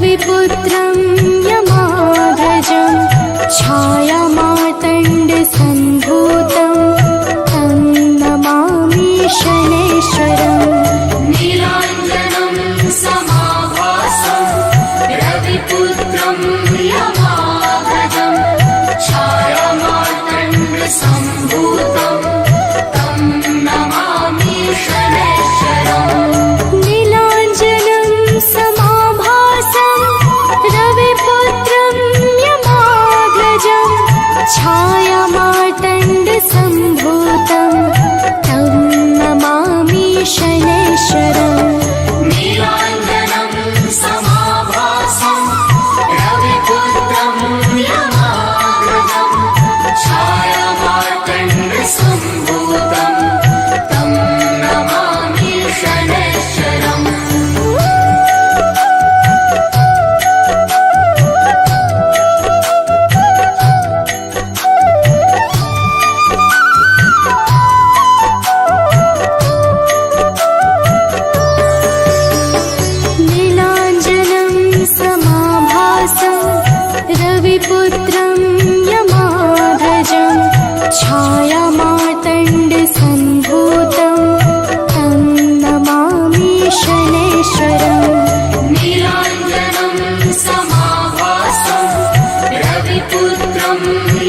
रविपुत्रं यमाग्रजं छायामार्तण्डसम्भूतं तं नमामि शनैश्वरम्। नीलाञ्जनं समाभासं रविपुत्रं यमाग्रजं छायामार्तण्डसम्भूतं तं नमामि शनैश्वरम्। नीलाञ्जनं समाभासं रविपुत्रं यमाग्रजं छायामार्तण्डसम्भूतं तं नमामि शनैश्वरम्। नीलाञ्जनं समाभासं रविपुत्रं यमाग्रजं छायामार्तण्डसम्भूतं तं नमामि शनैश्वरम्। नीलाञ्जनं समाभासं रविपुत्रं यमाग्रजं छायामार्तण्डसम्भूतं तं नमामि शनैश्वरम्। नीलाञ्जनं समाभासं रविपुत्रं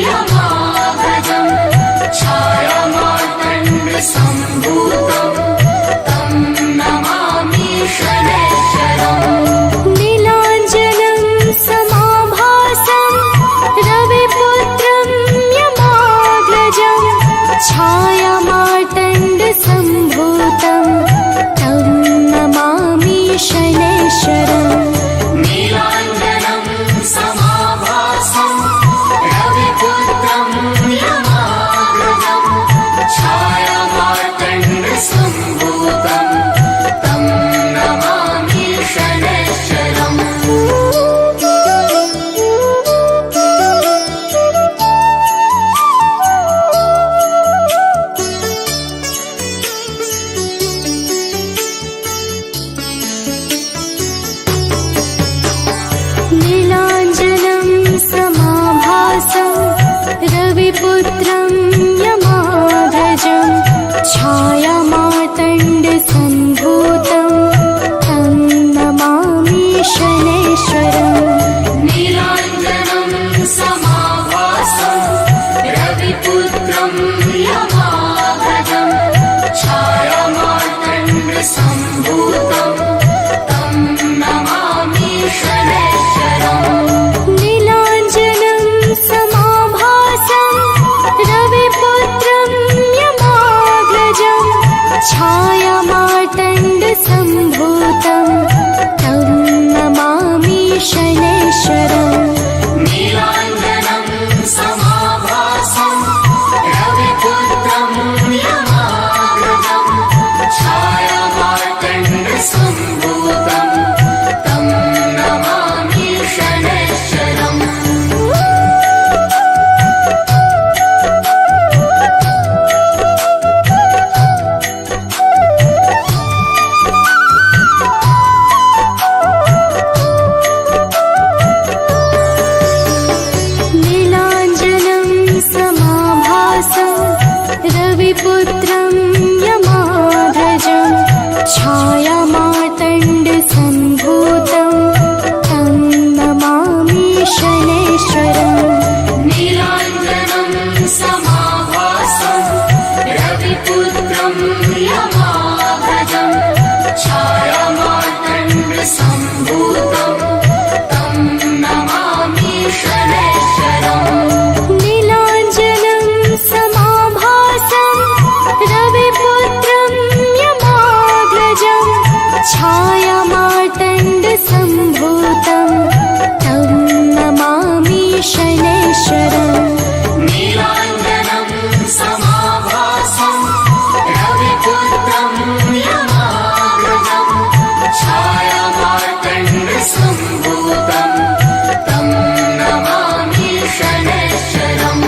यमाग्रजं छायामार्तण्डसम्भूतं तं नमामि शनैश्वरम्। नीलाञ्जनं समाभासं रविपुत्रं यमाग्रजं छायामार्तण्डसम्भूतं तं नमामि शनैश्वरम्। नीलाञ्जनं समाभासं रविपुत्रं यमाग्रजं छायामार्तण्डसम्भूतं तं नमामि शनैश्वरम्। नीलाञ्जनं समाभासं रविपुत्रं यमाग्रजं छायामार्तण्डसम्भूतं तं नमामि शनैश्वरम्। नीलाञ्जनं समाभासं रविपुत्रं यमाग्रजं छायामार्तण्डसम्भूतं तं नमामि शनैश्वरम्। नीलाञ्जनं समाभासं रविपुत्रं यमाग्रजं छायामार्तण्डसम्भूतं तं नमामि शनैश्वरम्। नीलाञ्जनं समाभासं रविपुत्रं यमाग्रजं छायामार्तण्डसम्भूतं तं नमामि शनैश्वरम्। नीलाञ्जनं समाभासं रविपुत्रं यमाग्रजं छायामार्तण्डसम्भूतं तं नमामि शनैश्वरम्। नीलाञ्जनं समाभासं रविपुत्रं यमाग्रजं छायामार्तण्डसम्भूतं तं नमामि शनैश्वरम्। नीलाञ्जनं समाभासं रविपुत्रं यमाग्रजं छायामार्तण्डसम्भूतं तं नमामि शनैश्वरम्। नीलाञ्जनं समाभासं रविपुत्रं यमाग्रजं छायामार्तण्डसम्भूतं तं नमामि शनैश्वरम्।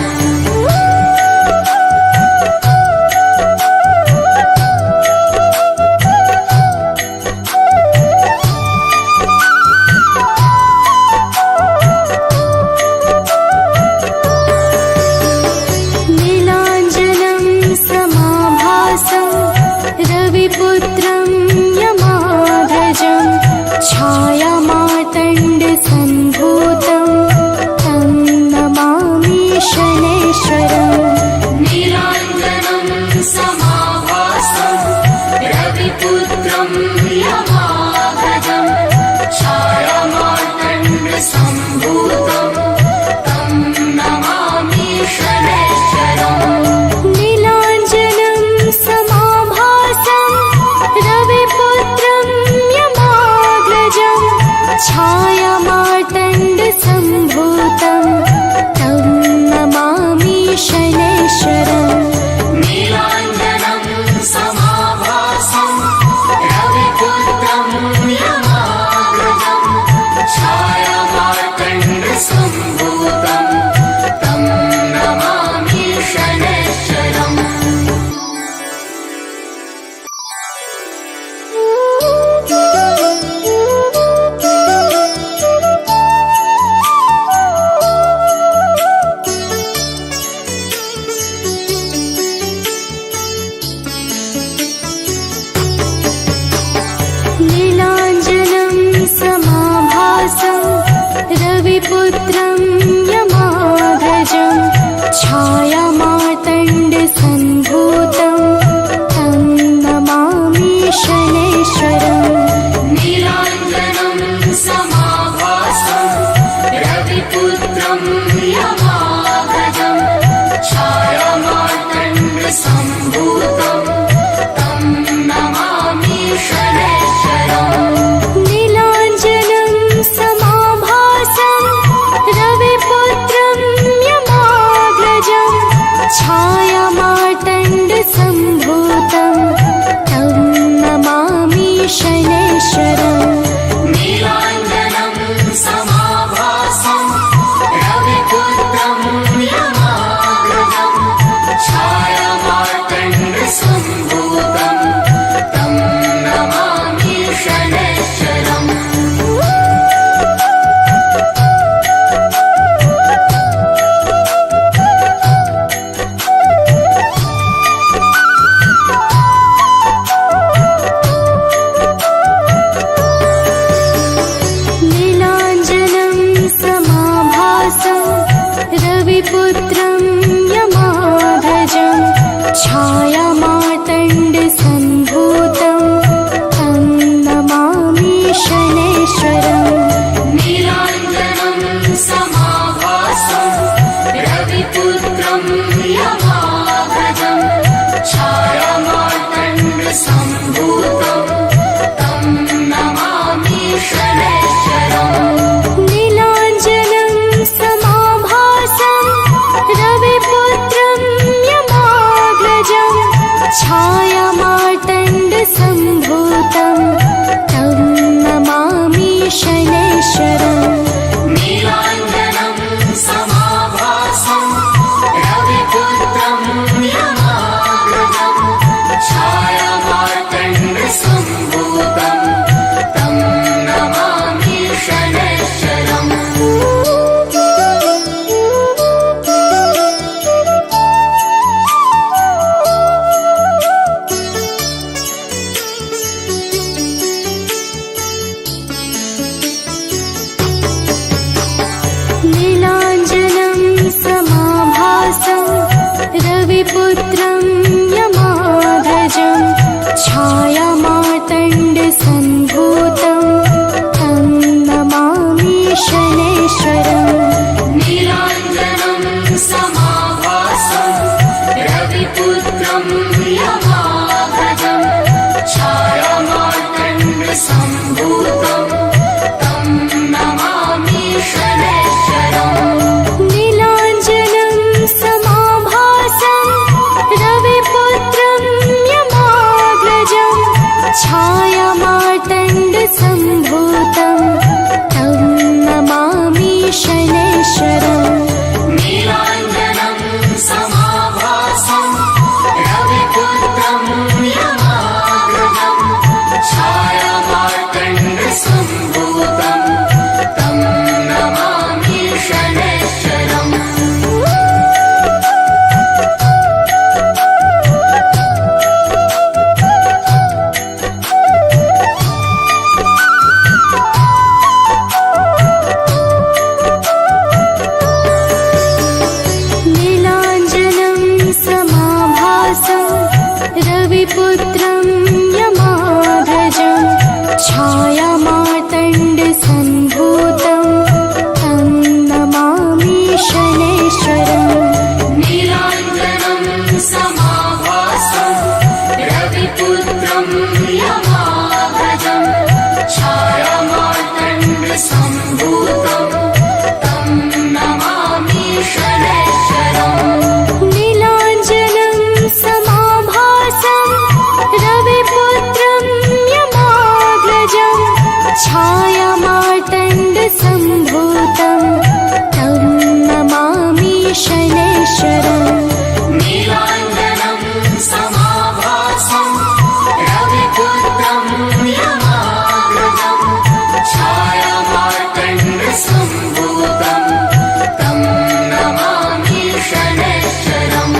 रविपुत्रं यमाग्रजं छायामार्तण्डसम्भूतं तं नमामि शनैश्चरम् नीलाञ्जनं समाभासं रविपुत्रं यमाग्रजं छायामार्तण्डसम्भूतं तं नमामि शनैश्चरम् नीलाञ्जनं समाभासं रविपुत्रं यमाग्रजं छायामार्तण्डसम्भूतं तं नमामि शनैश्चरम् नीलाञ्जनं समाभासं रविपुत्रं यमाग्रजं छायामार्तण्डसम्भूतं तं नमामि शनैश्चरम् नीलाञ्जनं समाभासं रविपुत्रं यमाग्रजं छायामार्तण्डसम्भूतं तं नमामि शनैश्चरम् नीलाञ्जनं समाभासं रविपुत्रं यमाग्रजं छायामार्तण्डसम्भूतं तं नमामि शनैश्चरम् नीलाञ्जनं समाभासं रविपुत्रं यमाग्रजं छायामार्तण्डसम्भूतं तं नमामि शनैश्चरम् नीलाञ्जनं समाभासं रविपुत्रं यमाग्रजं छायामार्तण्डसम्भूतं तं नमामि शनैश्चरम् नीलाञ्जनं समाभासं रविपुत्रं यमाग्रजं छायामार्तण्डसम्भूतं तं नमामि शनैश्चरम् नीलाञ्जनं समाभासं रविपुत्रं यमाग्रजं छायामार्तण्डसम्भूतं तं नमामि शनैश्चरम् नीलाञ्जनं समाभासं रविपुत्रं यमाग्रजं छायामार्तण्डसम्भूतं तं नमामि शनैश्चरम् नीलाञ्जनं समाभासं रविपुत्रं यमाग्रजं छायामार्तण्डसम्भूतं तं नमामि शनैश्चरम् नीलाञ्जनं समाभासं रविपुत्रं यमाग्रजं छायामार्तण्डसम्भूतं तं नमामि शनैश्चरम् नीलाञ्जनं समाभासं रविपुत्रं यमाग्रजं छायामार्तण्डसम्भूतं तं नमामि शनैश्चरम् नीलाञ्जनं समाभासं रविपुत्रं यमाग्रजं छायामार्तण्डसम्भूतं छायामार्तण्डसम्भूतं तं नमामि शनैश्वरम् नीलाञ्जनं समाभासं रविपुत्रं यमाग्रजं छायामार्तण्डसम्भूतं तं नमामि शनैश्वरम्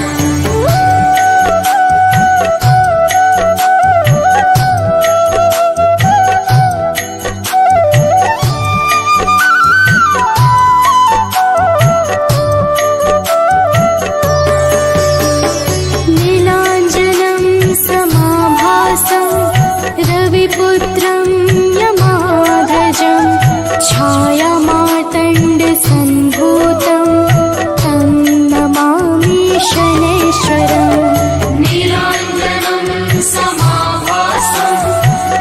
नीलाञ्जनं समाभासं रविपुत्रं यमाग्रजं छायामार्तण्डसम्भूतं तं नमामि शनैश्वरम् नीलाञ्जनं समाभासं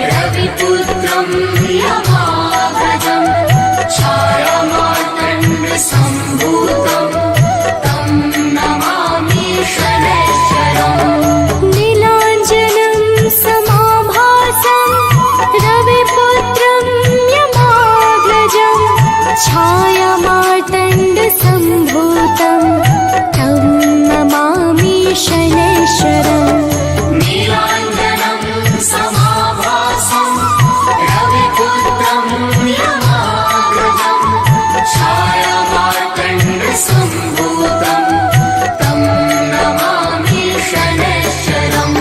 रविपुत्रं यमाग्रजं छायामार्तण्डसम्भूतं तं नमामि शनैश्वरम् नीलाञ्जनं समाभासं रविपुत्रं यमाग्रजं छायामार्तण्डसम्भूतं तं नमामि शनैश्वरम् नीलाञ्जनं समाभासं रविपुत्रं यमाग्रजं छायामार्तण्डसम्भूतं तं नमामि शनैश्वरम्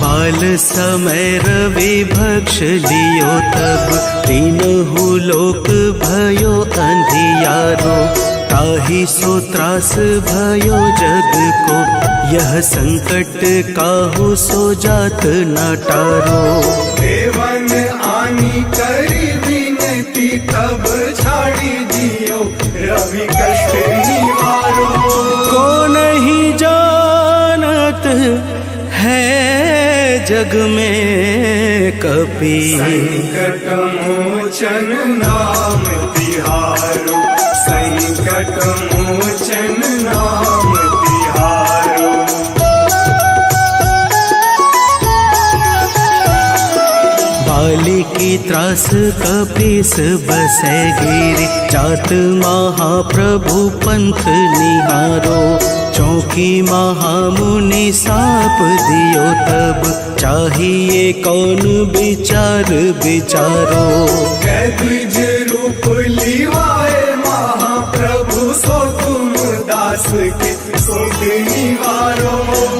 बाल समय रवि भक्ष लियो तब तीनहु लोक भयो अंधियारो ताहि सो त्रास भयो जग को यह संकट काहू सो जात न टारो देवन आनी करी विनती तब छाड़ी दियो रवि कष्ट निवारो को नहीं जानत है जग में कपि संकट मोचन नाम तिहारो संकट मोचन नाम तिहारो बाली की त्रास कपीस बसे गिरी जात महाप्रभु पंथ निहारो चौकी महामुनि साप दियो तब चाहिए कौन विचार विचारो द्विज रूप लिवाए महाप्रभु सो तुम दास के सुख निवारो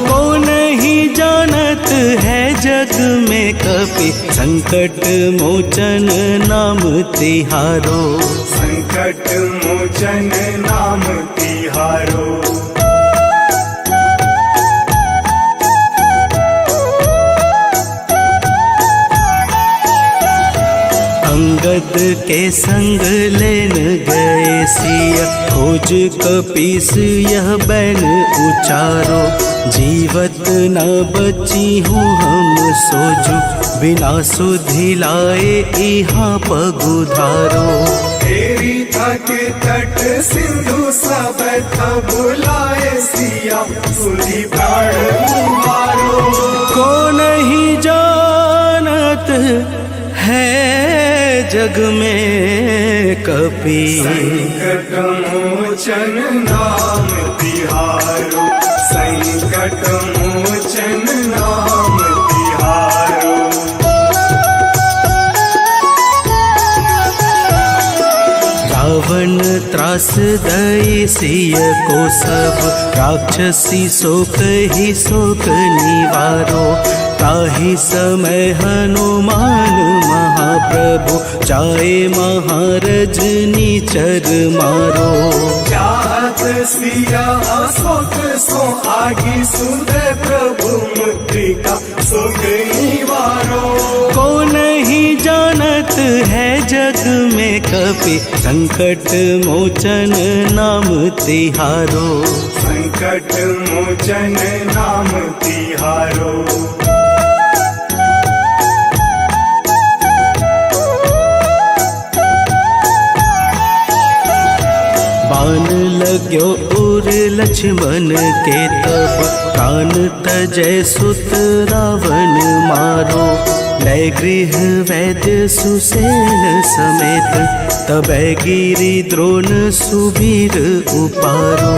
को नहीं जानत है जग में कपि संकट मोचन नाम तिहारो संकट मोचन नाम तिहारो अंगद के संग लेन गए सिया खोज कपीस यह बैन उचारो जीवत न बची हूँ हम सोजू बिना सुधि लाए यहाँ पगुधारो तेरी थक तट सिंधु सब बुलाए सिया सुधी प्राण मारो को नहीं जानत है जग में कपि संकट मोचन नाम तिहारो संकट मोचन नाम तिहारो रावण त्रास दई सिय को सब राक्षसी शोक ही शोक निवारो ताहि समय हनुमान महाप्रभु चाहे महारजनी चर मारो चाहत सिया अशोक सो आगी सुध प्रभु मुद्रिका सुख निवारो को नहीं जानत है जग में कपि संकट मोचन नाम तिहारो संकट मोचन नाम तिहारो लग्यो उर लक्ष्मण के तब प्राण तजय सुत रावण मारो। लय गृह वैद्य सुसेन समेत तबै गिरि द्रोण सुबीर उपारो।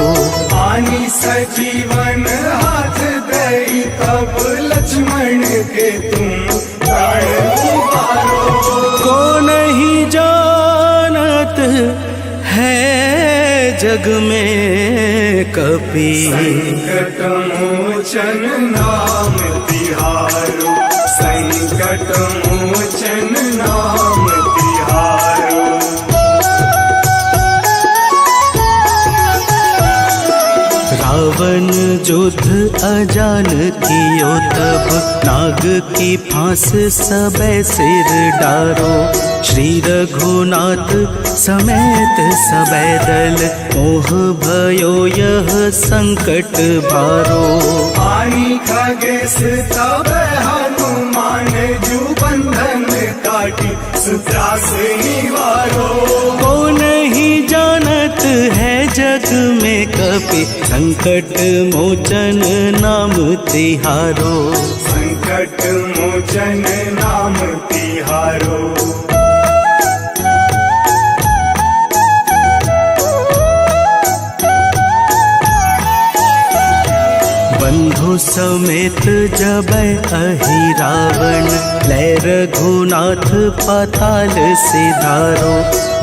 आनी सजीवन हाथ दई तब लक्ष्मण के तुम प्राण उबारो। को नहीं जानत है जग में कपि संकट मोचन नाम तिहारो। संकट मोचन नाम तिहारो। रावण युद्ध अजान कियो तब नाग की फांस सबे सिर डारो। श्री रघुनाथ समेत सबे दल मोह भयो यह संकट भारो। आनी खगेश तब हनुमान जु बंधन काटी सुत्रा से निवारो। को नहीं जानत है जग में कपि संकट मोचन नाम तिहारो। संकट मोचन नाम तिहारो। बंधु समेत जबै अहि रावण लय रघुनाथ पाताल सिधारो।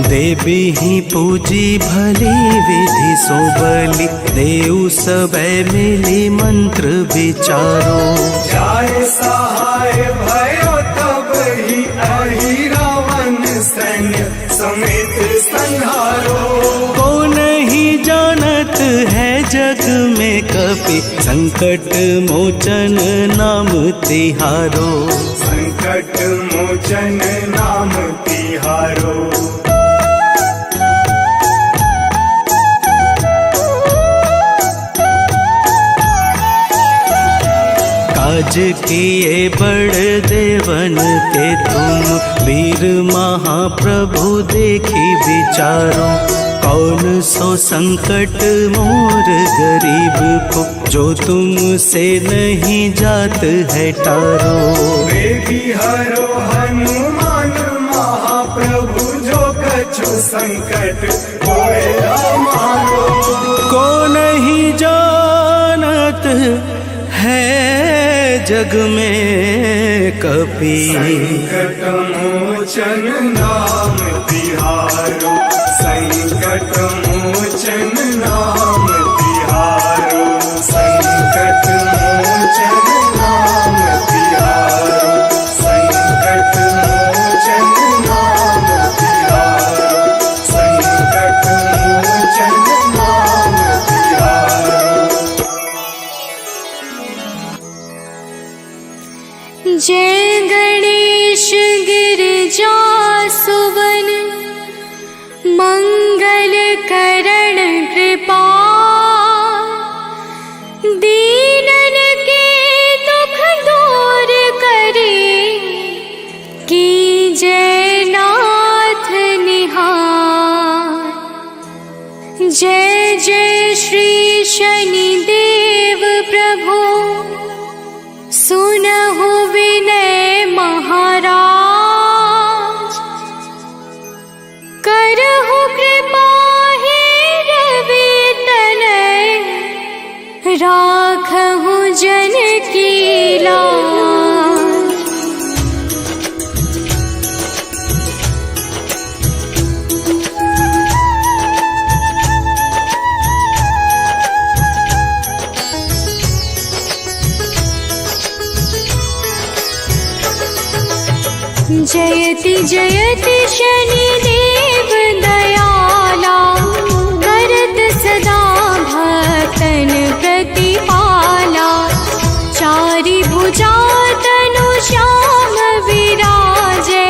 देवी ही पूजी भली विधि सो बलि देव सबे मिली मंत्र विचारो। जाय सहाय भयो तब ही अहि रावण सैन्य समेत संहारो। को नहीं जानत है जग में कपि संकट मोचन नाम तिहारो। संकट मोचन नाम तिहारो। काज किए बड़ देवन के तुम वीर महाप्रभु देखी विचारो। कौन सो संकट मोर गरीब को जो तुमसे नहीं जात है टारो। बेबी हरो हनुमान महाप्रभु जो कछु संकट होए हमारो। को नहीं जानत है जग में कपि संकट मोचन नाम तिहारो। संकट मोचन नाम तिहारो। संकट मोचन नाम तिहारो। संकट मोचन नाम तिहारो। संकट मोचन नाम तिहारो। जय गणेश गिरिजा सुवन मंगल करण कृपा। दीनन के दुख दूर करे की जय नाथ निहार। जय जय श्री शनिदेव प्रभु सुनहु विनय महाराज। करहु कृपा हे रवि तनय राखहु जन की लाज। जयति जयति शनिदेव दयाला करत सदा भक्तन प्रतिपाला। चारि भुजा तनु श्याम विराजे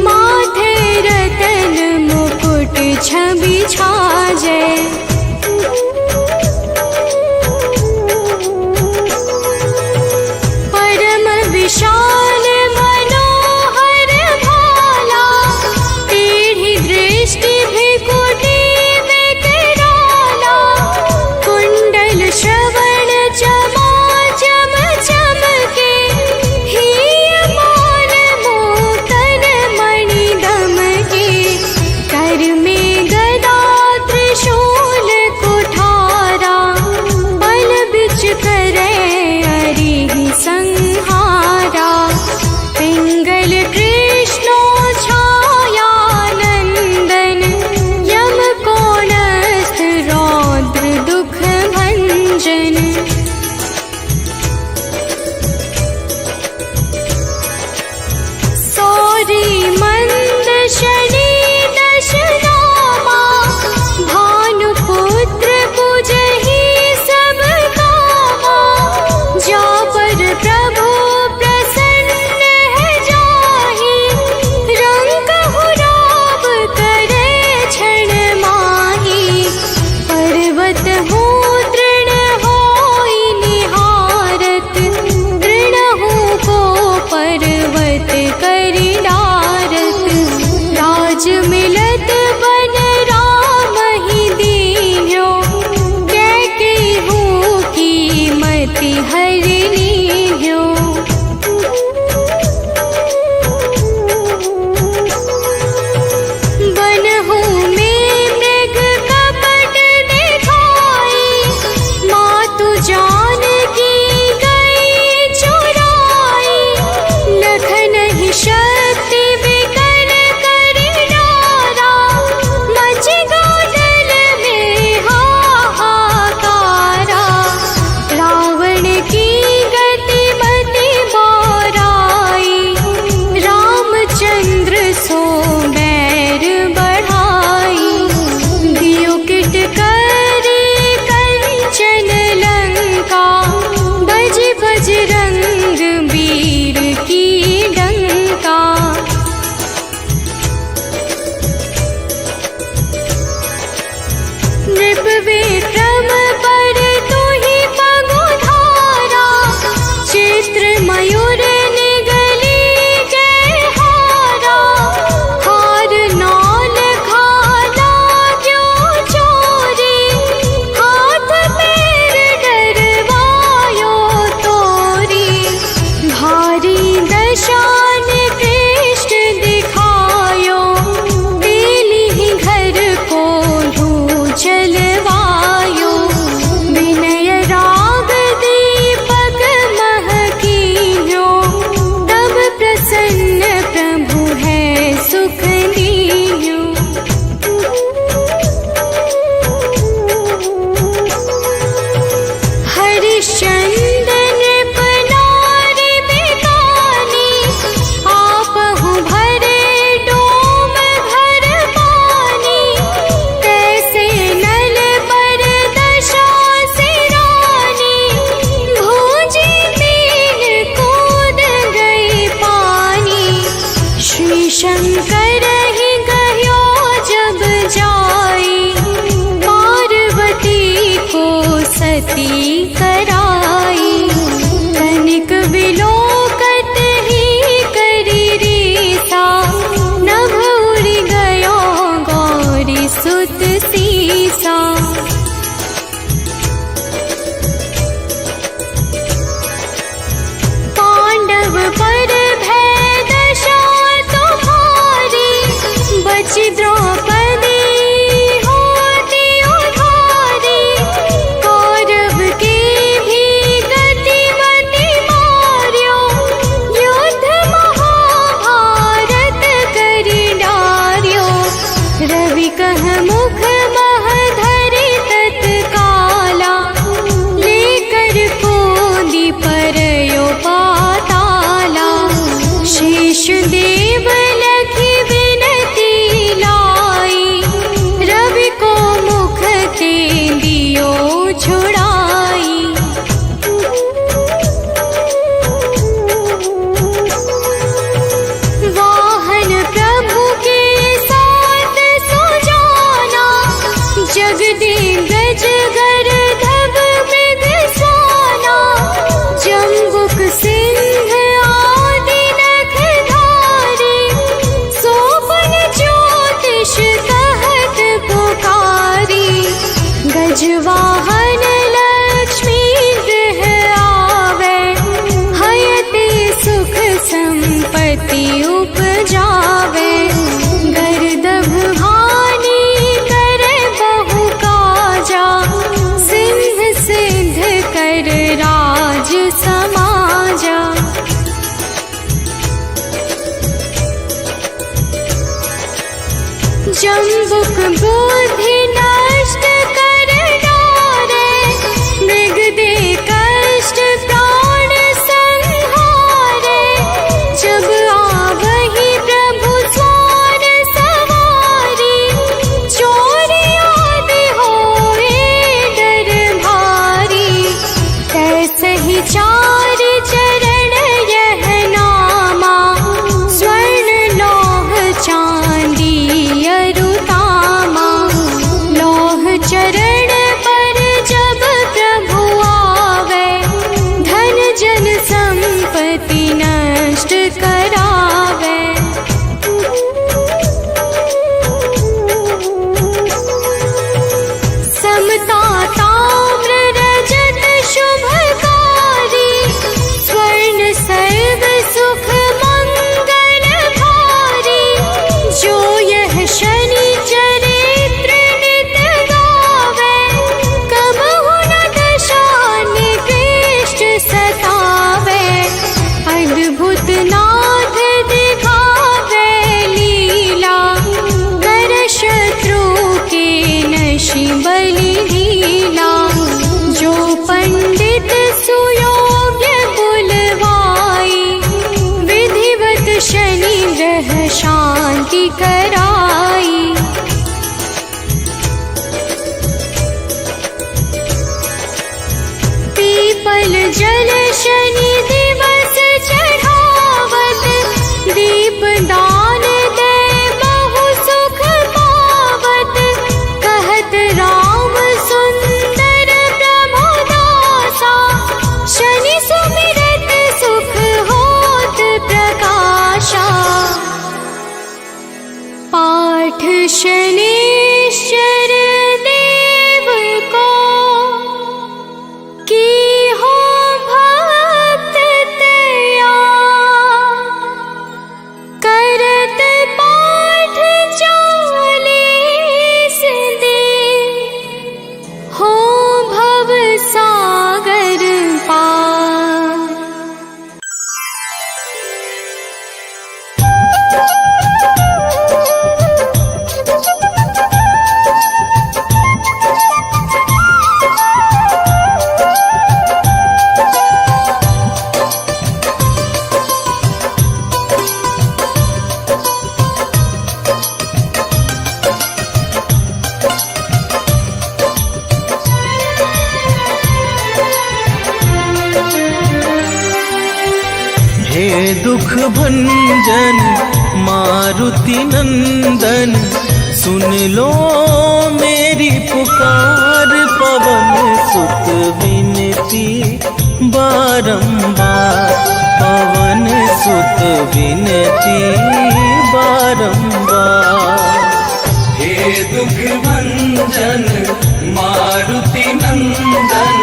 माथे रतन मुकुट छवि छाजे। परम विशाल मनोहर भाला टेढ़ी दृष्टि उपजावे गर्दभ हानि करे बहु काजा सिंह सिद्ध कर राज समाजा जम्बुक बुद्धि नष्ट कर डारे मृग दे कष्ट प्राण संहारे जब आवहि प्रभु स्वार सवारी चोरी आदि होए डर भारी तैसे ही चार चरण यह नामा स्वर्ण लौह चांदी अरुतामा लौह चरण पर जब प्रभु आवे धन जन संपत्ति नष्ट करावे समता ताम्र रजत शुभकारी स्वर्ण सर्व सुख मंगल भारी जो यह शनि चरित्र नित गावे कबहु न दशा निकृष्ट सतावे अद्भुत नाथ दिखावे लीला कर शत्रु के नशि बलि लीला जो पंडित सुयोग्य बुलवाई विधिवत शनि ग्रह शांति कराई पीपल जल शनि दिवस चढ़ावत दीप दान दे बहु सुख पावत कहत राम सुंदर प्रभु दासा शनि सुमिरत सुख होत प्रकाशा पाठ शनिश्चर देव को की हो भक्त तया करत पाठ 40 दिन हो भव सागर पार। हे दुख भंजन मारुति नंदन सुन लो मेरी पुकार पवन सुत विनती बारंबार पवन सुत विनती बारंबार। हे दुख भंजन मारुति नंदन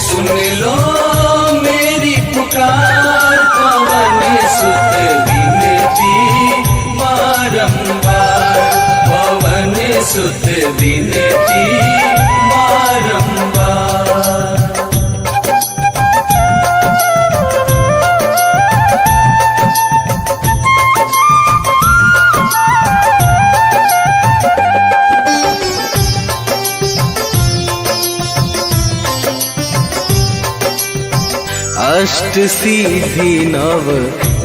सुन लो मेरी पुकार पवन सुत विनती बारंबार पवन सुत विनती बारंबार। अष्ट सिद्धि नव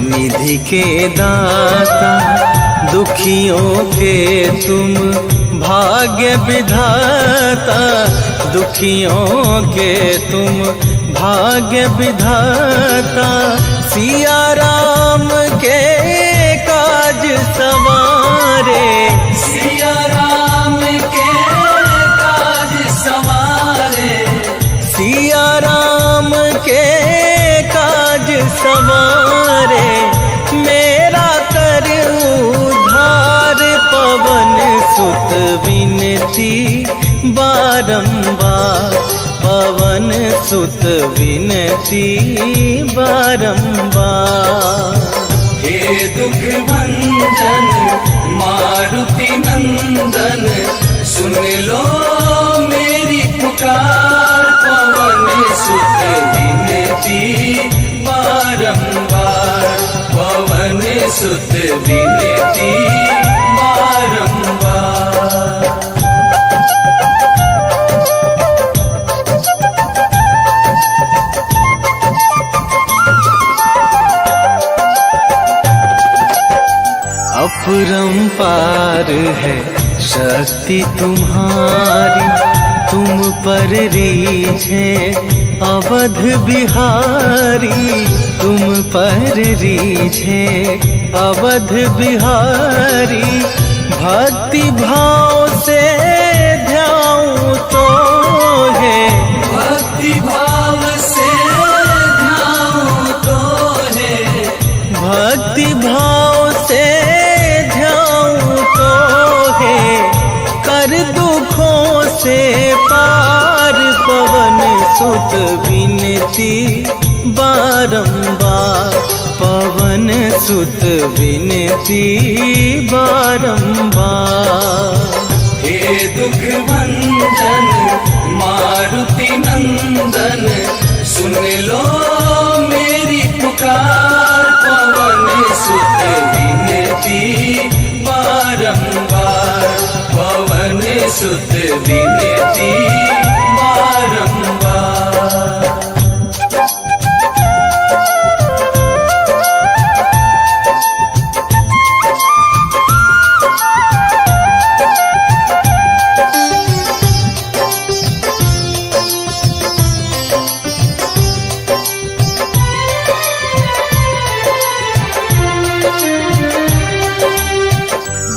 निधि के दाता दुखियों के तुम भाग्य विधाता दुखियों के तुम भाग्य विधाता सिया राम के काज सवारे सिया राम के काज सवारे सिया राम के काज सवारे मेरा कर उद्धार पवन सुत विनती बारंबार पवन सुत विनती बारंबार। हे दुख भंजन मारुति नंदन, सुन लो मेरी पुकार, पवन सुत विनती बारंबार, पवन सुत विनती बारंबार। अपरंपार है शक्ति तुम्हारी, तुम पर रीझे अवध बिहारी, तुम पर रीझे अवध बिहारी। भक्ति भाव से ध्याऊं तो है, भक्ति भाव से ध्याऊं तो है, भक्ति भाव से कर दुखों से पार, पवन सुत विनती बारंबार, पवन सुत विनती बारंबार। हे दुख भंजन मारुति नंदन, सुन लो मेरी पुकार, पवन सुत विनती बारंबार, पवन सुत विनती बारंबार।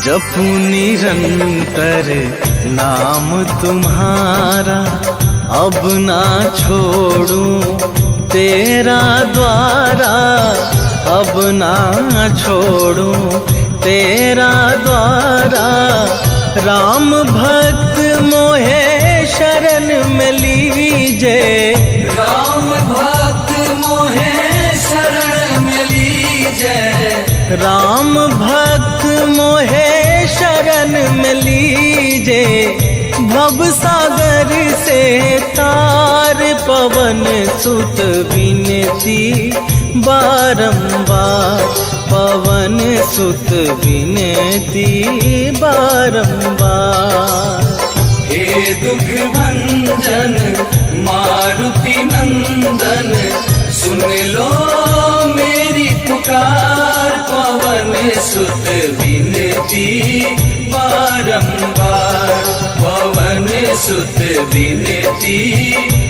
जपू निरंतर नाम तुम्हारा, अब ना छोड़ूं तेरा द्वारा, अब ना छोड़ूं तेरा द्वारा। राम भक्त मोहे शरण में लीजे, राम भक्त मोहे शरण में लीजे, राम भक्त मोहे शरण में लीजे। भव सागर से तार, पवन सुत विनती बारंबार, पवन सुत विनती बारंबार। हे दुख भंजन मारुति नंदन, सुन लो मेरी पुकार, पवन सुत विनती बारंबार, पवन सुत विनती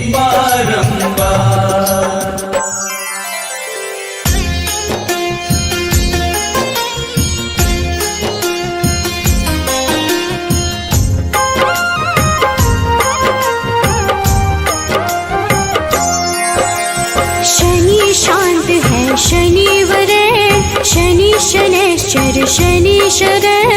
बारंबार। शांत है शनिवरे, शनि शनैश्चर शनि शरण,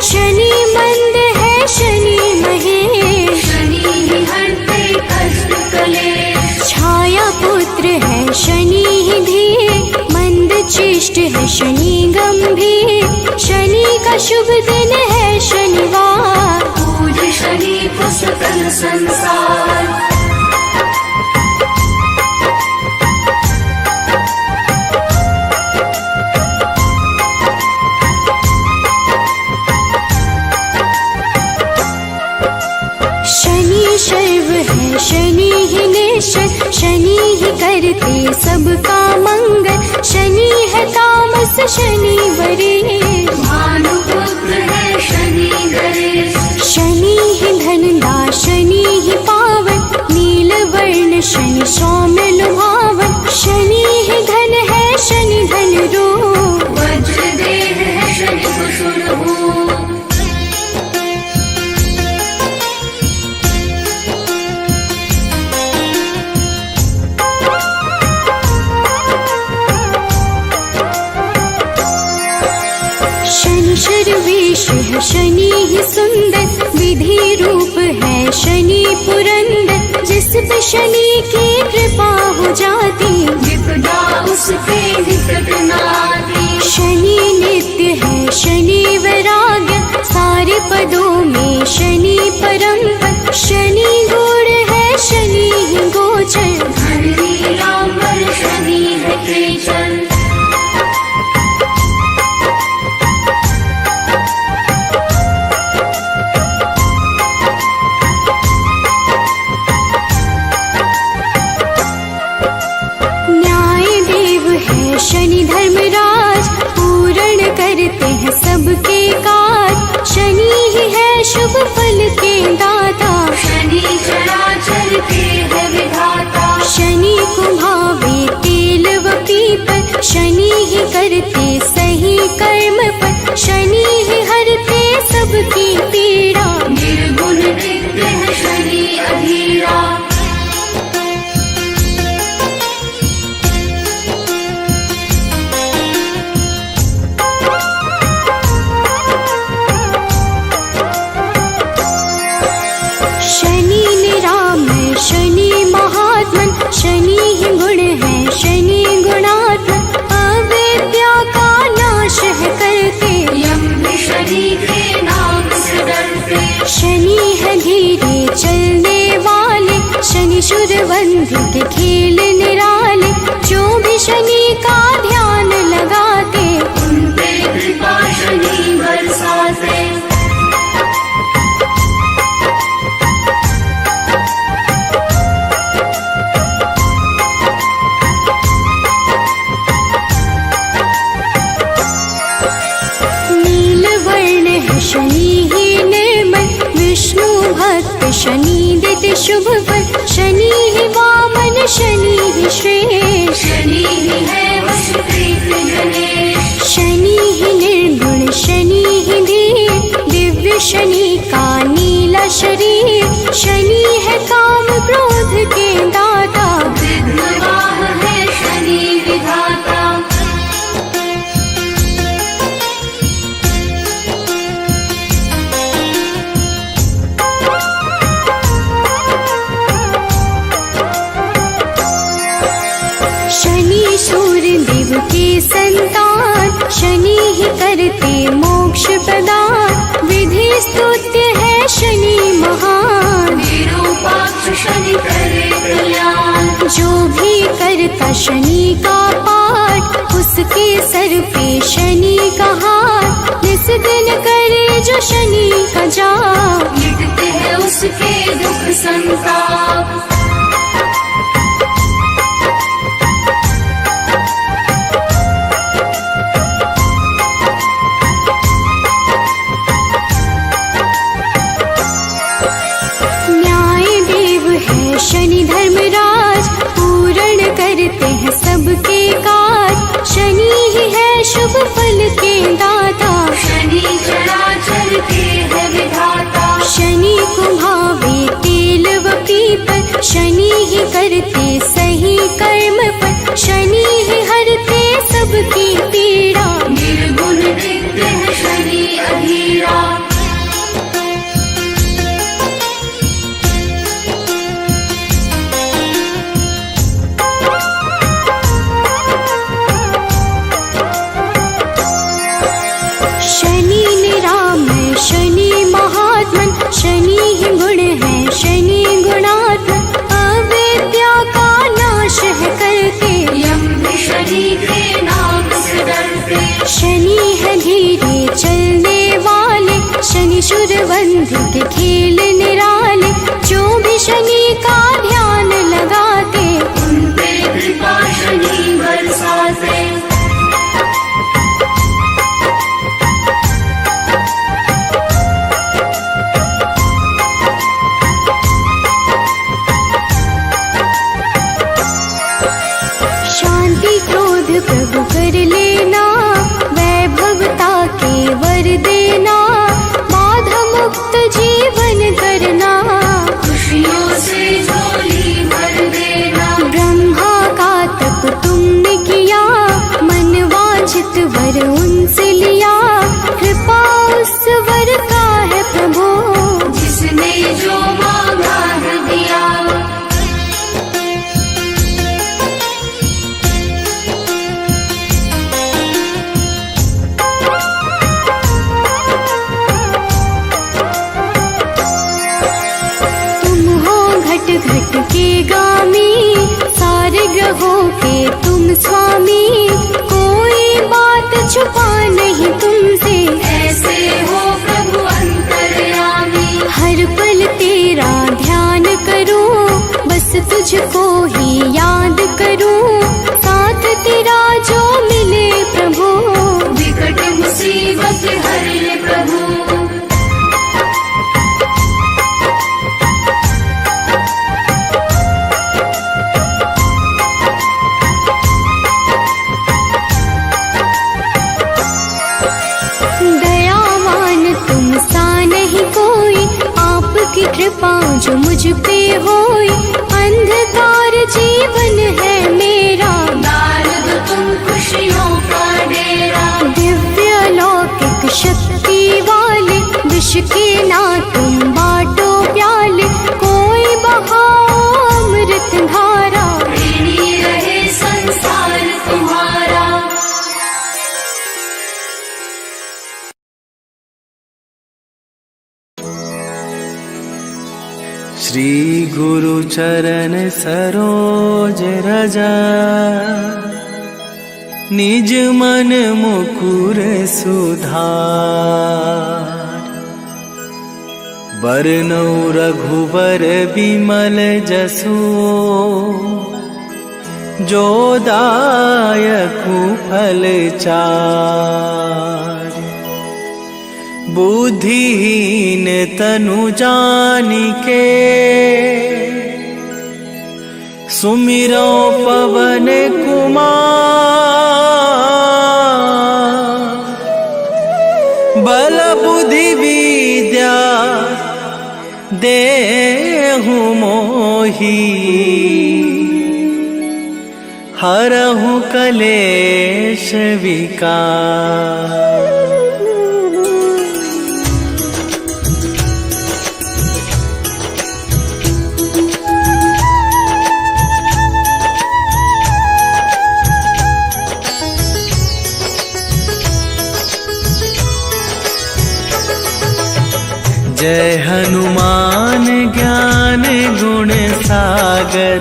शनि मंद है शनि महेश, शनि ही हरते कष्ट कलेश, छाया पुत्र है शनि ही धीर, मंद चिष्ट है शनि गंभीर, शनि का शुभ दिन है शनिवार, पूज शनि को सकल संसार। शर्व है शनि ही निश्चय, शनि ही करते सबका मंगल, शनि है तामस शनि वरे, भानुपुत्र है शनि गणेश, शनि ही धनदा शनि ही पावन, नील वर्ण शनि सौम्य लुभावन, शनि ही धन है शनि धन रूप, वज्र देह है शनि कुशल भूप। शर्वेश है शनि ही सुंदर, विधि रूप है शनि पुरंदर। जिस पे शनि की कृपा हो जाती, विपदा उसके निकट न आती। शनि नित्य है शनि वैराग्य, सारे पदों में शनि परम पद। शनि गुण है शनि ही गोचर, धन लीलांबर शनि है केचन। न्याय देव है शनि धर्मराज, पूर्ण करते हैं सबके काज। शनि ही है शुभ फल के दाता, शनि चराचर के है विधाता। शनि को भावे तेल व पीपल, शनि ही करते सही कर्म पर। शनि ही हरते सबकी पीड़ा, निर्गुण नित्य है शनि अधीरा। शनि निरामय शनि महात्मन, शनि ही गुण है शनि गुणात्मक। अविद्या का नाश है करते, यम भी शनि के नाम से डरते। शनि है धीरे चलने वाले, शनि शूरवंधी के खेल निराले। जो भी शनि का ध्यान लगाते, उन पे कृपा शनि बरसाते। नील वर्ण है शनि ही निर्मल, विष्णु भक्त शनि देते शुभ फल। शनि ही वामन शनि ही श्रेष्ठ, शनि ही है वसुप्रीत गणेश। शनि ही निर्गुण शनि ही धीर, दिव्य शनि का नीला शरीर। शनि है काम क्रोध के दाता, विघ्नवाह है शनि विधाता। शनि सूर्य देव के संतान, शनि ही करते मोक्ष प्रदान। विधि स्तुत्य है शनि महान, विरूपाक्ष शनि करे कल्याण। जो भी करता शनि का पाठ, उसके सर पे शनि का हाथ। जिस दिन करे जो शनि का जाप, मिटते हैं उसके दुख संताप। न्याय देव है शनि धर्मराज, पूर्ण करते हैं सबके काज। शनि ही है शुभ फल के दाता, शनि चराचर के है विधाता। शनि को भावे तेल व पीपल, शनि ही करते सही कर्म पर। शनि ही हरते सबकी पीड़ा, निर्गुण नित्य है शनि अधीरा। शनि निरामय शनि महात्मन, शनि ही गुण है शनि गुणात्मक। अविद्या का नाश है करते, यम भी शनि के नाम से डरते। शनि है धीरे चलने वाले, तुम स्वामी, कोई बात छुपा नहीं तुमसे। ऐसे हो प्रभु अंतर्यामी, हर पल तेरा ध्यान करूं, बस तुझको ही याद करूं, साथ तेरा जो मिले प्रभु। विकट मुसीबत हरे प्रभु। दयावान तुम सा नहीं कोई, आपकी कृपा जो मुझ पे होई। अंधकार जीवन है मेरा, डाल दो तुम खुशियों का डेरा। दिव्य अलौकिक शक्ति वाले, विष के ना तुम बाटो प्याले, कोई बहाओ अमृत धारा। ऋणी रहे संसार तुम्हारा। श्री गुरु चरण सरोज रजा, निज मन मुकुर सुधार। बरनौ रघुबर बिमल जसु, जो दायकु फल चार। बुद्धिहीन तनु जानिके, सुमिरो पवन कुमार। बल बुद्धि विद्या देहु मोहि, हरहु कलेश विकार। जय हनुमान ज्ञान गुण सागर,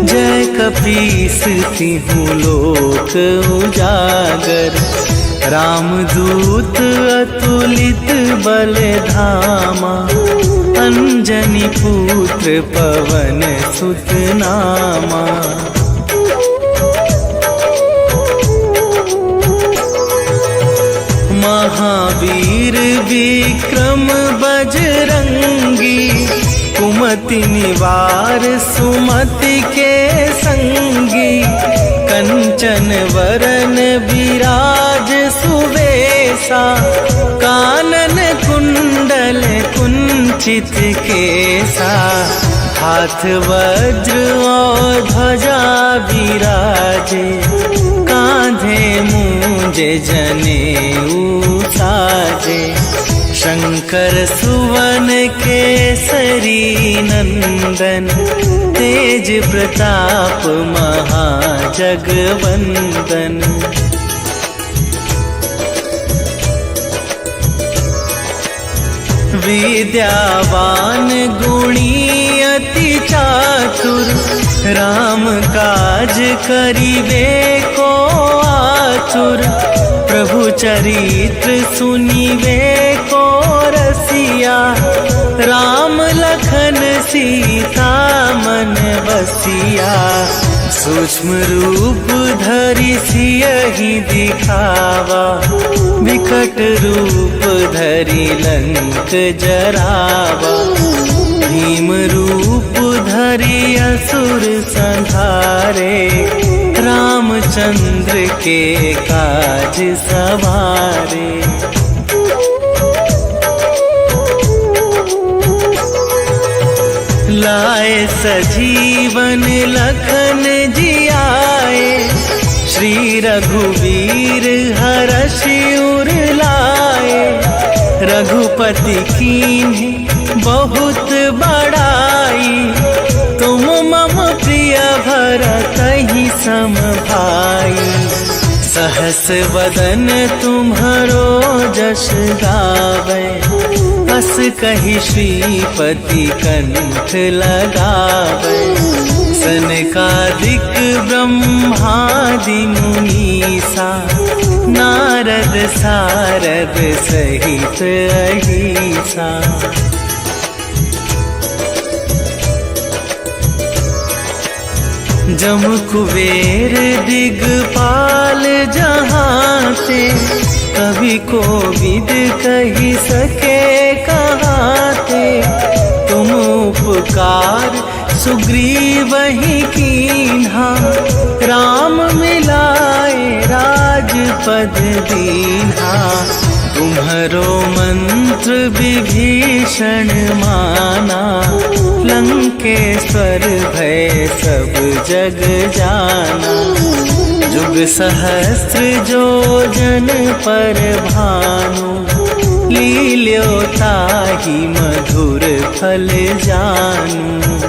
जय कपीस तिहु लोक उजागर। रामदूत अतुलित बल धामा, अंजनी पुत्र पवन सुत नामा। महावीर विक्रम बजरंगी, कुमति निवार सुमति के संगी। कंचन वरन विराज सुवेशा, कानन कुंडल कुंचित केसा। हाथ वज्र और ध्वजा विराजे, कांधे मूंजे जनेऊ साजे। शंकर सुवन केसरी नंदन, तेज प्रताप महाजगवंदन। विद्यावान गुणी अति चातुर, राम काज करिबे को आतुर। प्रभु चरित्र सुनिबे को रसिया, राम लखन सीता मन बसिया। सूक्ष्म रूप धरि सियहि दिखावा, विकट रूप धरि लंक जरावा। भीम रूप धरि असुर संहारे, रामचंद्र के काज सवारे। लाए सजीवन लखन जियाए, श्री रघुवीर हरषि उर लाए। रघुपति कीन्ही बहुत बड़ाई, तुम मम प्रिय भरतहि सम भाई। सहस वदन तुम्हरो जस गावे, अस कहि श्रीपति कंठ लगावे। सनकादिक ब्रह्मादि मुनीसा, नारद सारद सहित अहिसा। जम कुबेर दिगपाल जहाँ ते, कभी को विद कही सके कहाते। तुम उपकार सुग्रीवहि कीन्हा, राम मिलाए राजपद दीन्हा। तुम्हरो मंत्र विभीषण माना, लंकेश्वर भय सब जग जाना। जुग सहस्त्र जो जन पर भानु, लील्यो ताहि मधुर फल जानू।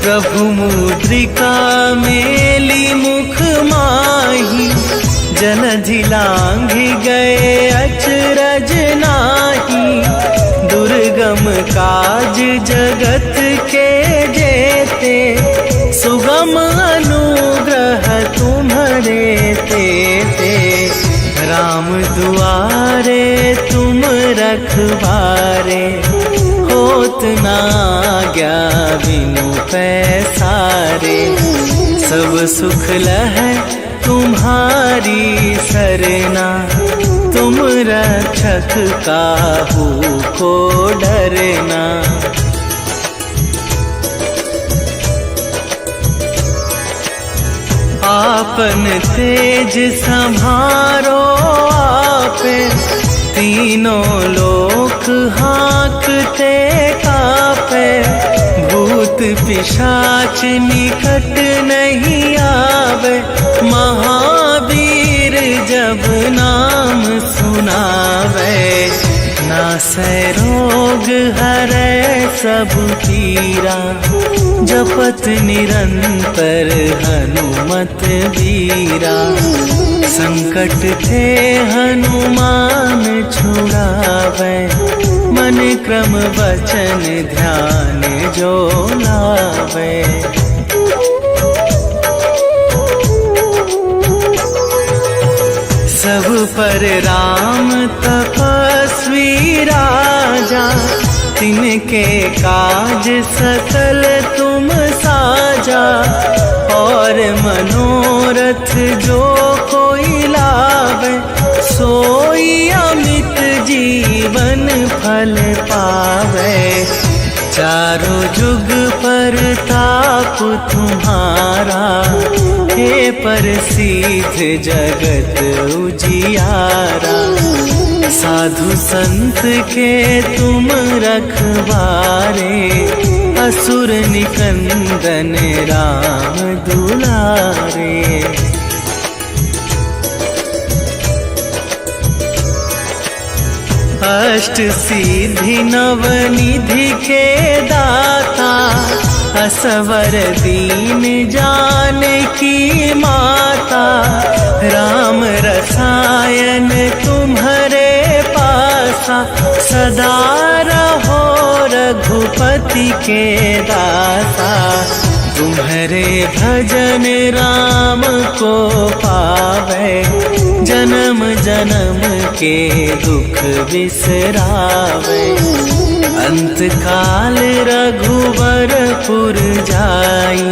प्रभु मुद्रिका मेली मुख माही, जलधि लांघि गए अचरज नाही। दुर्गम काज जगत के जेते, सुगम अनुग्रह तुम्हरे तेते। राम दुआरे तुम रखवारे, होत न आज्ञा बिनु पैसारे। सब सुख लहै तुम्हारी सरना, तुम रक्षक काहू को डरना। आपन तेज संभारो आपे, तीनों लोक हाँकते कापे। भूत पिशाच निकट नहीं आवे, महावीर जब नाम सुनावे। नासै रोग हरै सब पीरा, जपत निरंतर हनुमत बीरा। संकट ते हनुमान छुड़ावे, मन क्रम वचन ध्यान जो लावे। सब पर राम तपस्वी राजा, तिनके काज सकल तुम साजा। और मनोरथ जो कोई लावे, सोई अमित जीवन फल पावे। चारों जुग पर ताप तुम्हारा, हे प्रसिद्ध जगत उजियारा। साधु संत के तुम रखवारे, असुर निकंदन राम दुलारे। अष्ट सिद्धि नवनिधि के दाता, असवर दीन जानकी माता। राम रसायन तुम्हरे पासा, सदा रहो रघुपति के दाता। तुम्हरे भजन राम को पावे, जन्म जन्म के दुख बिसरावे। अंत काल रघुवरपुर जाई,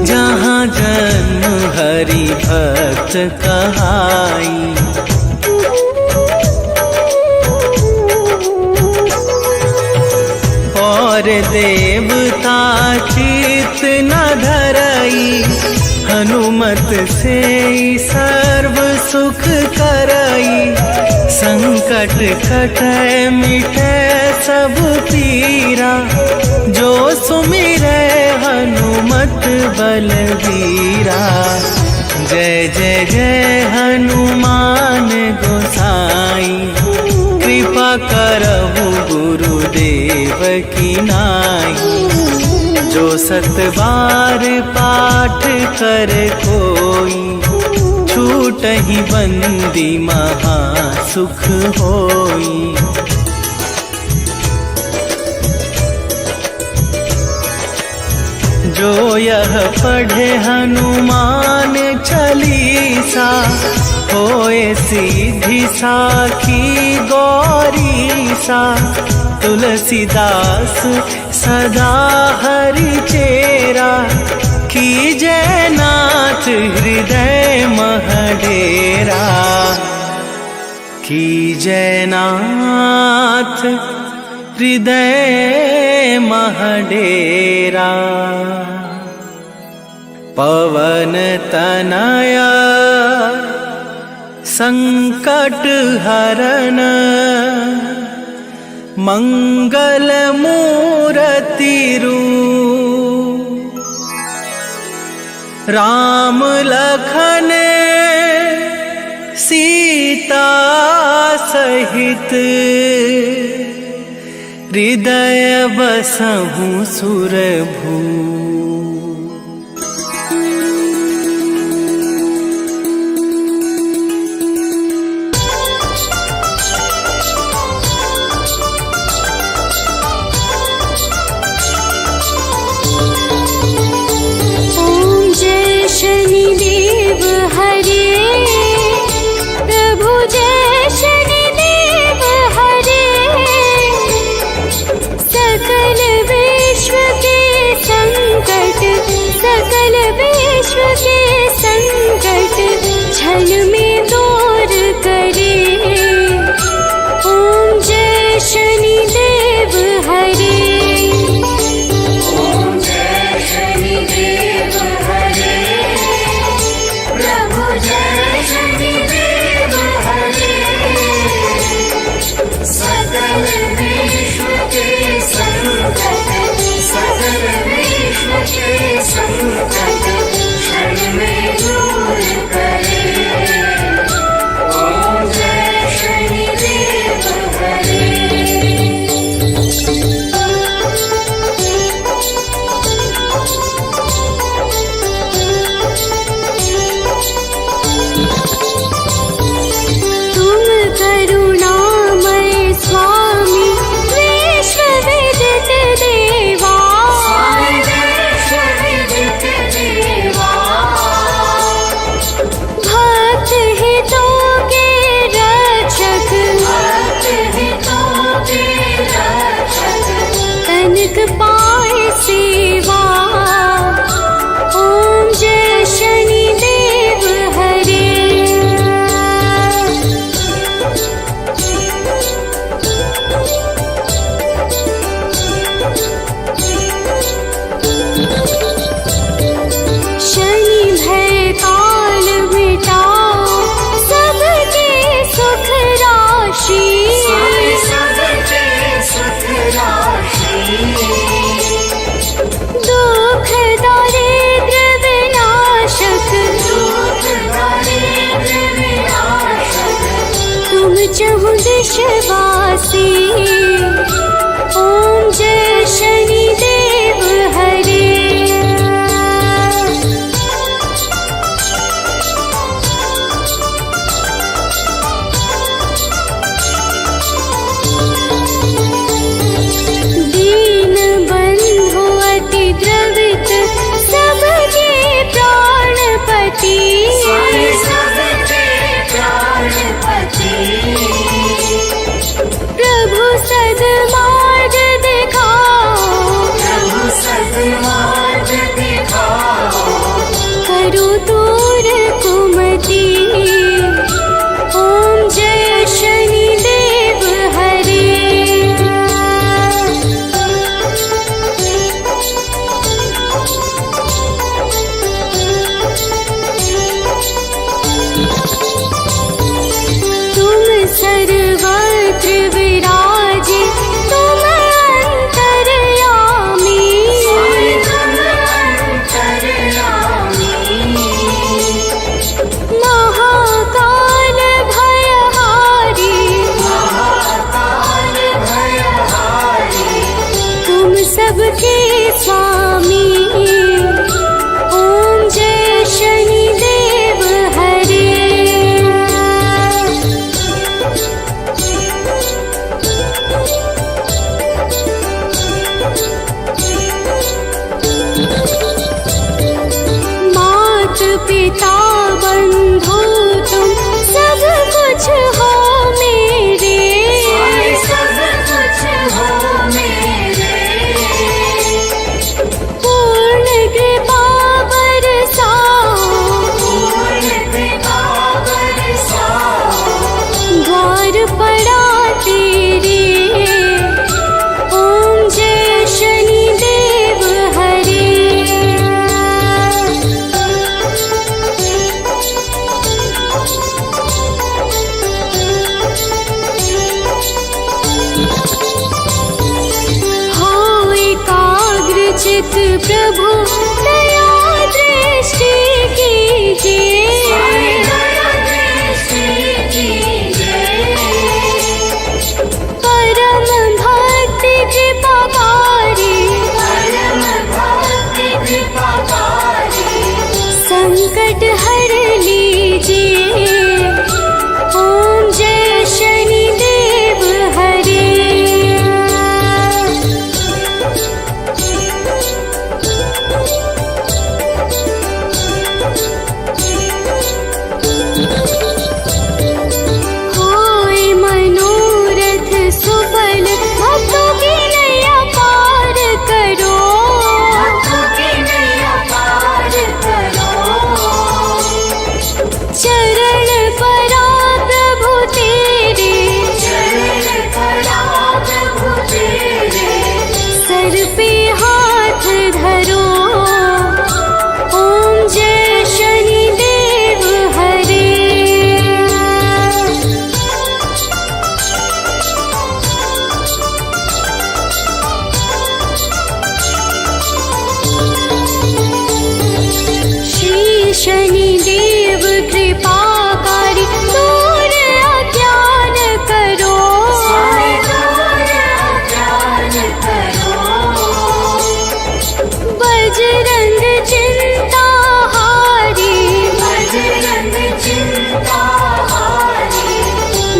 जहाँ जन्म हरि भक्त कहाई। और देवता चित न धरई, हनुमत से सर्व सुख करई। संकट कटै मिटै सब पीरा, जो सुमिरै हनुमत बलबीरा। जय जय जय हनुमान गोसाई, कृपा करहु गुरुदेव की नाई। जो सत बार पाठ कर कोई, छूटहि बंदी महा सुख होई। जो यह पढ़े हनुमान चालीसा, होए सीधी साखी गौरी सा। तुलसीदास सदा हरि चेरा, कीजै नाथ हृदय मह डेरा। कीजै नाथ हृदय मह डेरा। पवन तनया संकट हरन, मंगल मूरति रूप। राम लखन सीता सहित, हृदय बसहु सुरभू। ओम जय शनिदेव हरे, प्रभु जय शनिदेव हरे। सकल विश्व के संकट, सकल विश्व के संकट क्षण में दूर करे। ओम जय शनिदेव हरे। ओम जय शनिदेव हरे, प्रभु जय शनिदेव हरे। सकल विश्व के संकट, सकल विश्व के संकट क्षण में दूर करे। प्रभु दया दृष्टि कीजिए। परम भक्ति कृपाकारी संकट हर लीजिए। ओम जय शनिदेव हरे। होय मनोरथ सुफल भक्तों की नैया पार करो। चरण परा प्रभु तेरे सर पे हाथ धरो। ओम जय शनिदेव हरे। श्री शनिदेव कृपाकारी दूर अज्ञान करो। बजरंग चिंता हारी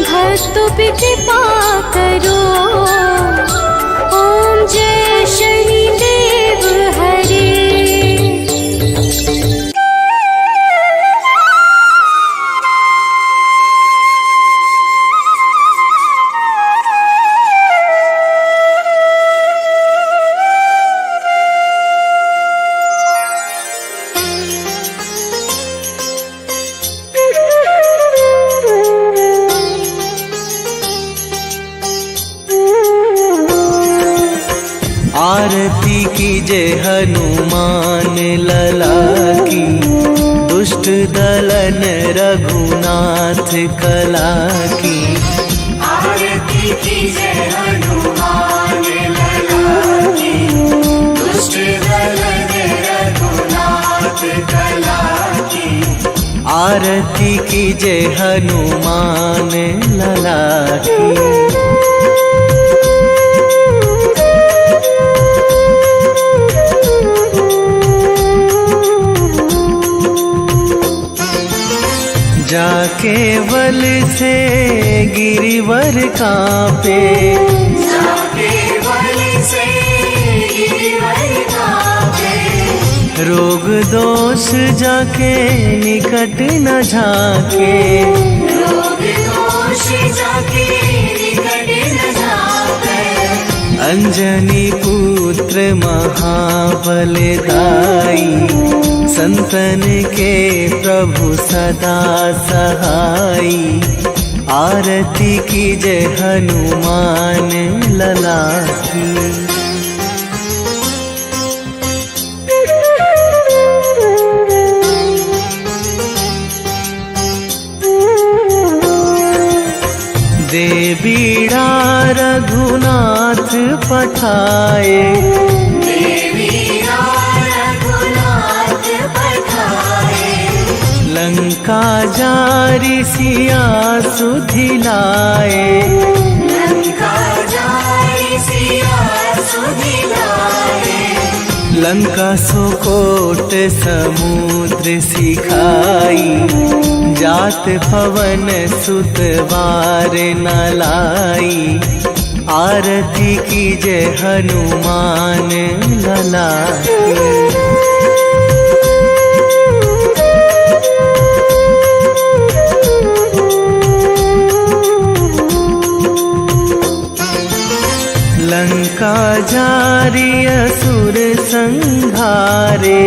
भक्तों पे कृपा करो। ओम जय शनिदेव हरे। आरती कीजे हनुमान लला की, दुष्ट दलन रघुनाथ कला की। आरती कीजे हनुमान लला की, दुष्ट दलन रघुनाथ कला की। आरती कीजे हनुमान लला की। जाके बल से गिरिवर कांपे, जाके बल से गिरिवर कांपे। रोग दोष जाके निकट न झाके। रोग दोष जाके निकट न झाके। अंजनी पुत्र महाबलदाई, संतन के प्रभु सदा सहाई। आरती कीजे हनुमान लला की। देवीड़ा रघुनाथ पठाए, लंका जारी सिया सुधिलाए। लंका सुकोट समुद्र सिखाई, जात पवन सुत वार न लाई। आरती कीजे हनुमान लला की। लंका जारी असुर संहारे,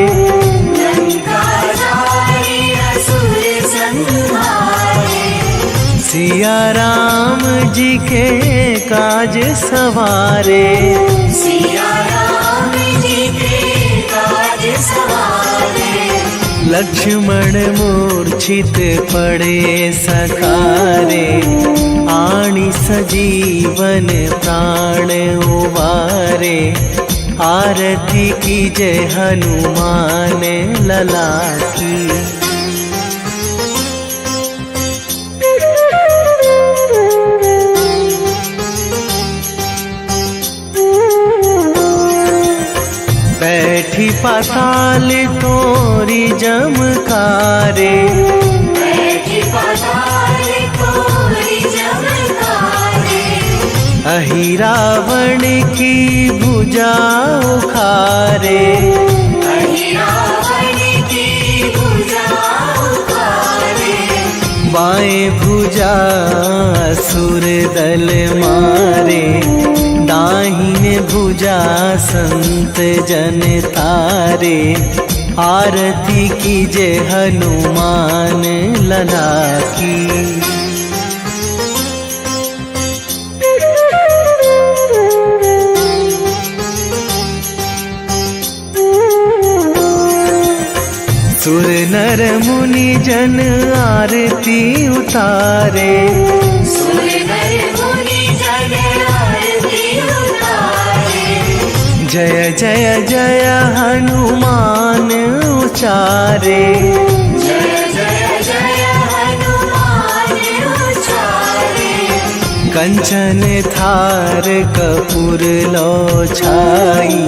सिया राम जी के काज सवारे। लक्ष्मण मूर्छित पड़े सकारे, आणी सजीवन प्राण उवारे। आरती कीजे हनुमान लला की। बैठी पाताल तोरी जमकारे, बैठी पाताल तोरी जमकारे। अहि रावण की भुजा उखारे, अहि रावण की भुजा उखारे। बाएं भुजा असुर दल मारे, दाहिने भुजा संत जन तारे। आरती कीजे हनुमान लला की। सुर नर मुनि जन आरती उतारे, सुर नर मुनि जन आरती उतारे। जय जय जय हनुमान उचारे, जय जय जय हनुमान उचारे। कंचन थार कपूर लो छाई,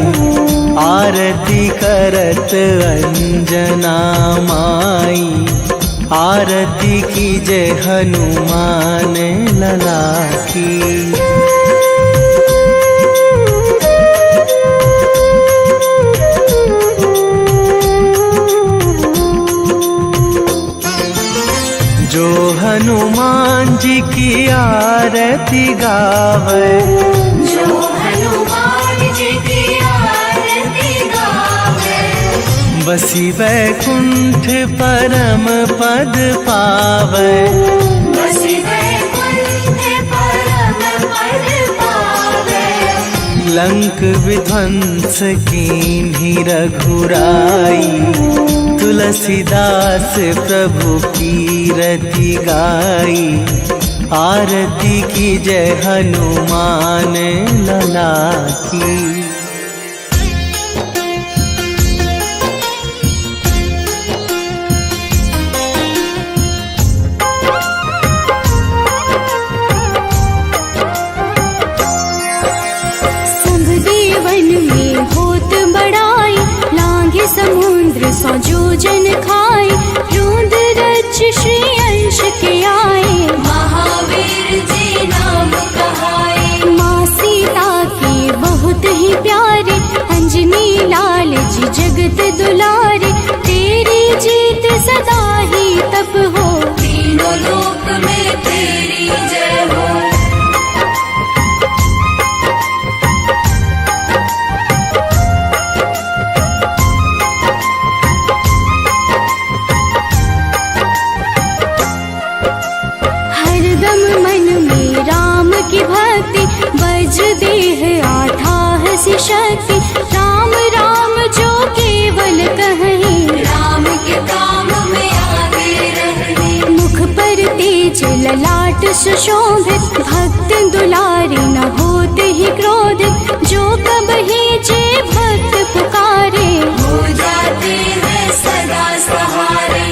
आरती करत अंजना माई। आरती कीजे हनुमान लला की। जो हनुमान जी की आरती गावे, जो हनुमान जी की आरती गावे। बसी वैकुंठ परम पद पावे, बसी वैकुंठ परम पद पावे। लंक विध्वंस कीन्ही रघुराई, तुलसीदास प्रभु कीरति गाई। आरती कीजे हनुमान लला की। सब देवन में होत बड़ाई, लांघे समुद्र सौ जोजन खाए। रोंद रज श्री अंश के आए, महावीर जी नाम कहाए। माँ सीता के बहुत ही प्यारे, अंजनी लाल जी जगत दुलारे। तेरी जीत सदा ही तब हो, तीनों लोक में तेरी जय हो। हरदम मन में राम की भक्ति, बज देह आठाह सी शक्ति। राम राम जो केवल कहें, राम के काम में आगे रहे। मुख पर तेज ललाट सुशोभित, भक्त दुलारे न होते ही क्रोधित। जो कब ही जे भक्त पुकारे, हो जाते हैं सदा सहारे।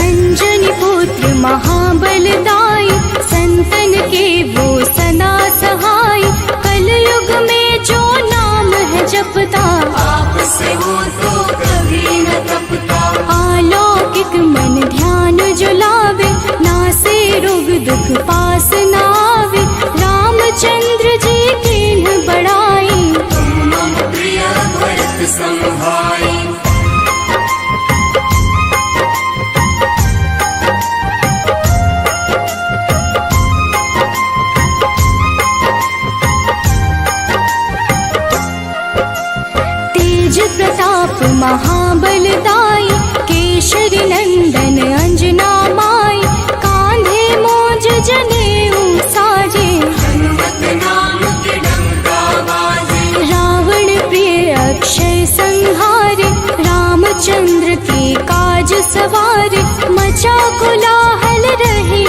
अंजनी पुत्र महाबलदाई, संतन के वो सदा सहाय। कलयुग में जो नाम है जपता, आपसे वो तो कभी न तपता। अलौकिक मन ध्यान जो लावे।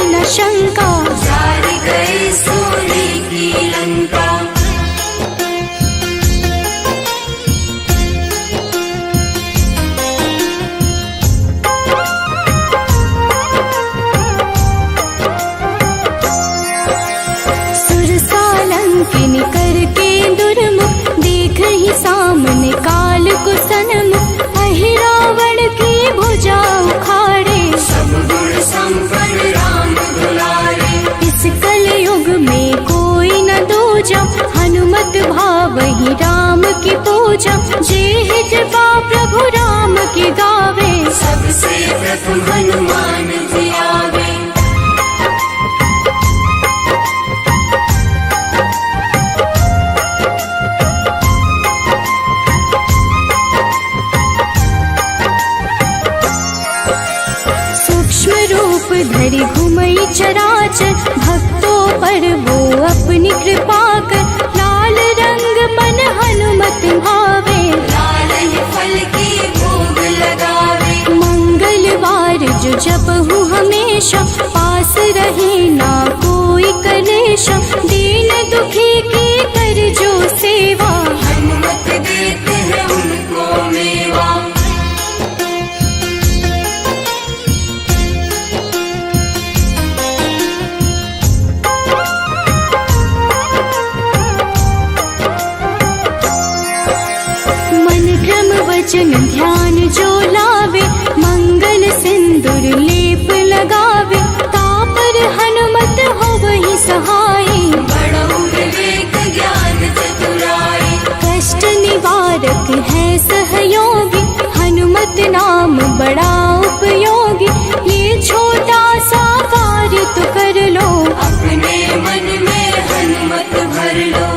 न शंका, जारी गई सोने की लंका। सुरसालंकिनी करके दुर्मुख, देख ही सामने काल को सन्मुख। अहिरावण की भुजा उखाड़े, सब गुण संपन्न राम दुलारे। इस कलयुग में कोई न दूजा, हनुमत भावहि राम की पूजा। जे हित पा प्रभु राम की गावे, सबसे प्रथम हनुमान जी आवे। सूक्ष्म रूप धरि घुमई चराचर, भक्तों पर वो अपनी कृपा कर। लाल रंग मन हनुमत भावे, लाल ही फल की भोग लगावे। मंगलवार जो जपहु हमेशा, पास रहे ना कोई कलेशा। दीन दुखी की कर जो सेवा, हनुमत देते हैं उनको मेवा। मन क्रम वचन ध्यान जो लावे, मंगल सिंदूर लेप लगावे। तापर हनुमत हो वही सहाय, बड़ो विवेक ज्ञान चतुराई। कष्ट निवारक है सहयोगी, हनुमत नाम बड़ा उपयोगी। ये छोटा सा कार्य तो कर लो, अपने मन में हनुमत भर लो।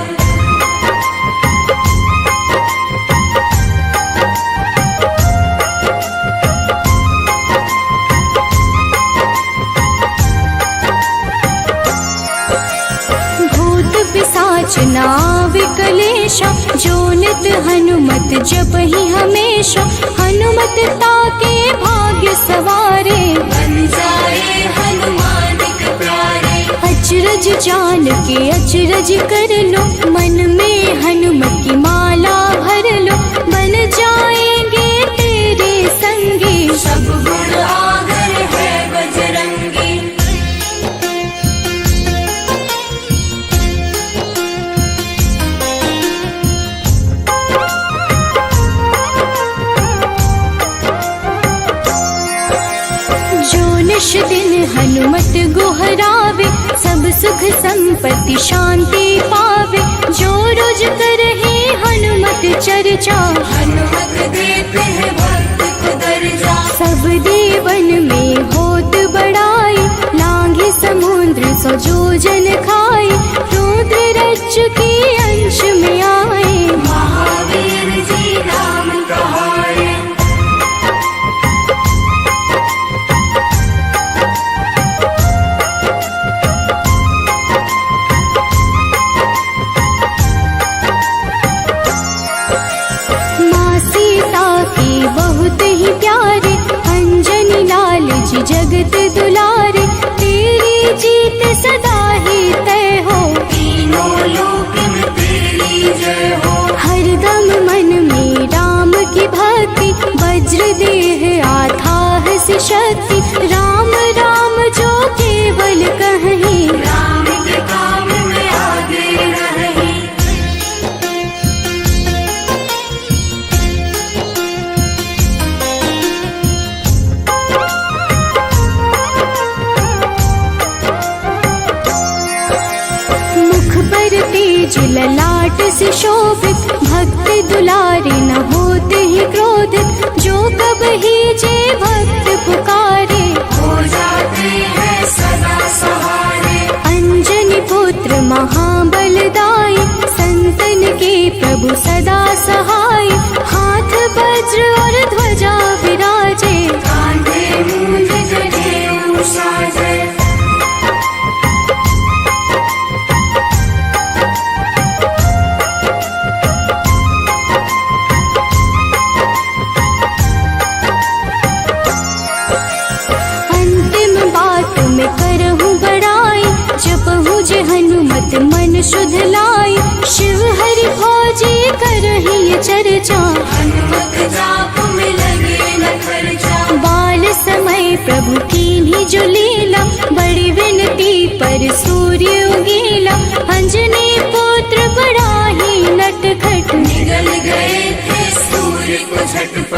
भूत पिशाच नाव कलेशा, जो नित हनुमत जप ही हमेशा। हनुमत ताके भाग्य सवारे, बन जाए हनुमान के प्यारे। अचरज जान के अचरज कर लो, मन में हनुमत की माला भर लो। बन जाएंगे तेरे संगी, सब गुण आगर है बजरंगी। जो निश दिन हनुमत गोहरावे, सब सुख संपत्ति शांति पावे। जो रोज करहे हनुमत चर्चा, हनुमत देते हैं भक्त को दर्जा। सब देवन में होत बड़ाई, लांघे समुद्र सो जो जन खाए। रुद्र रज के अंश में आए, महावीर जी नाम कहाए। माँ सीता के बहुत ही प्यारे, अंजनी लाल जी जगत दुलारे। तेरी जीत सदा ही तय हो, तीनों लोक में तेरी जय हो। हरदम मन में राम की भक्ति, वज्र देह आधार से शक्ति। राम राम जो केवल कहीं, राम के काम में आगे रहे। मुख पर तेज ललाट से शोभित, भक्त दुलारे न होते ही क्रोधित। जो कब ही जे भक्त पुकारे, हो जाते हैं सदा सहारे। अंजनी पुत्र महाबलदाई, संतन के प्रभु सदा सहाय। हाथ वज्र और ध्वजा विराजे, कांधे मूंज जनेऊ साजे। अंतिम बात में करहु शुद्ध लाई, शिव हरि भोजी करही चर्चा। हनुमत जाप में लगे न खर्चा, बाल समय प्रभु कीन्ही जो लीला, बड़ी विनती पर सूर्य उगेला। अंजनी पुत्र बड़ा ही नटखट, निगल गए थे सूर्य को झटपट।